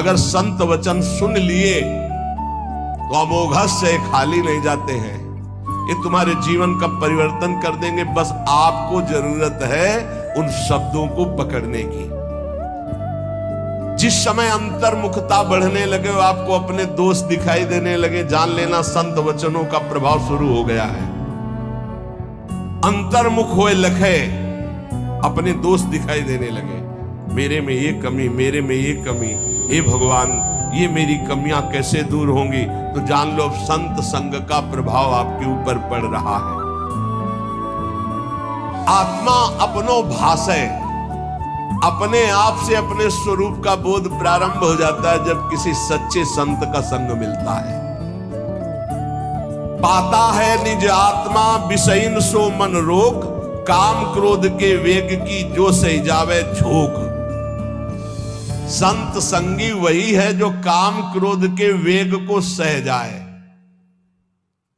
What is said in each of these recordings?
अगर संत वचन सुन लिए तो अमोघस्य खाली नहीं जाते हैं, ये तुम्हारे जीवन का परिवर्तन कर देंगे। बस आपको जरूरत है उन शब्दों को पकड़ने की। जिस समय अंतर्मुखता बढ़ने लगे, आपको अपने दोष दिखाई देने लगे, जान लेना संत वचनों का प्रभाव शुरू हो गया है। अंतर्मुख हुए लखे अपने दोष दिखाई देने लगे, मेरे में ये कमी, मेरे में ये कमी, हे भगवान ये मेरी कमियां कैसे दूर होंगी। तो जान लो संत संग का प्रभाव आपके ऊपर पड़ रहा है। आत्मा अपनो भाषे, अपने आप से अपने स्वरूप का बोध प्रारंभ हो जाता है जब किसी सच्चे संत का संग मिलता है। पाता है निज आत्मा विषयीन सो मन रोक, काम क्रोध के वेग की जो सही जावे झोंक। संत संगी वही है जो काम क्रोध के वेग को सह जाए।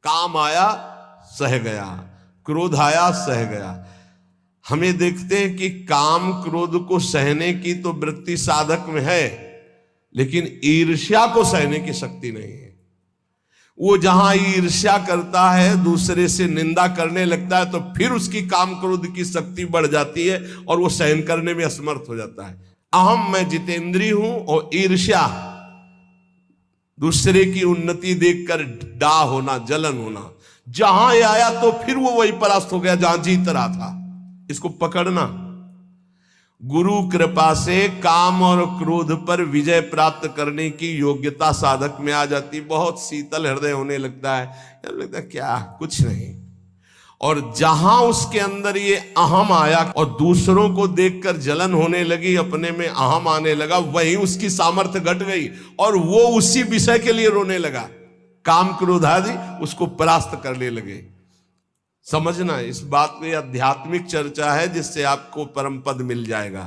काम आया सह गया, क्रोध आया सह गया। हमें देखते हैं कि काम क्रोध को सहने की तो वृत्ति साधक में है, लेकिन ईर्ष्या को सहने की शक्ति नहीं है। वो जहां ईर्ष्या करता है, दूसरे से निंदा करने लगता है, तो फिर उसकी काम क्रोध की शक्ति बढ़ जाती है और वो सहन करने में असमर्थ हो जाता है। अहम मैं जितेंद्रिय हूं और ईर्ष्या दूसरे की उन्नति देखकर डा होना, जलन होना, जहां आया तो फिर वो वही परास्त हो गया जहां जीत रहा था। इसको पकड़ना। गुरु कृपा से काम और क्रोध पर विजय प्राप्त करने की योग्यता साधक में आ जाती। बहुत शीतल हृदय होने लगता है, लगता है क्या कुछ नहीं। और जहां उसके अंदर ये अहम आया और दूसरों को देखकर जलन होने लगी, अपने में अहम आने लगा, वहीं उसकी सामर्थ्य घट गई और वो उसी विषय के लिए रोने लगा। काम क्रोध आदि उसको परास्त करने लगे। समझना, इस बात में आध्यात्मिक चर्चा है जिससे आपको परम पद मिल जाएगा।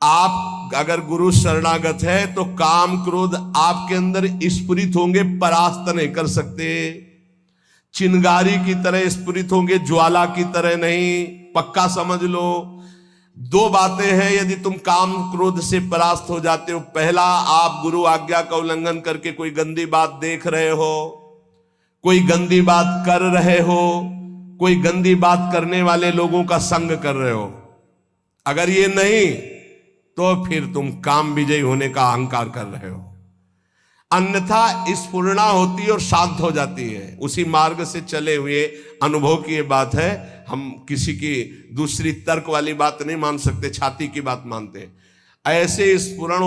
आप अगर गुरु शरणागत है तो काम क्रोध आपके अंदर स्फुरित होंगे, परास्त नहीं कर सकते। चिंगारी की तरह स्फुरित होंगे, ज्वाला की तरह नहीं। पक्का समझ लो, दो बातें हैं यदि तुम काम क्रोध से परास्त हो जाते हो। पहला, आप गुरु आज्ञा का उल्लंघन करके कोई गंदी बात देख रहे हो, कोई गंदी बात कर रहे हो, कोई गंदी बात करने वाले लोगों का संग कर रहे हो। अगर ये नहीं तो फिर तुम काम विजयी होने का अहंकार कर रहे हो। अन्यथा स्फुरणा होती है और शांत हो जाती है। उसी मार्ग से चले हुए अनुभव की ये बात है। हम किसी की दूसरी तर्क वाली बात नहीं मान सकते, छाती की बात मानते हैं। ऐसे स्फुरण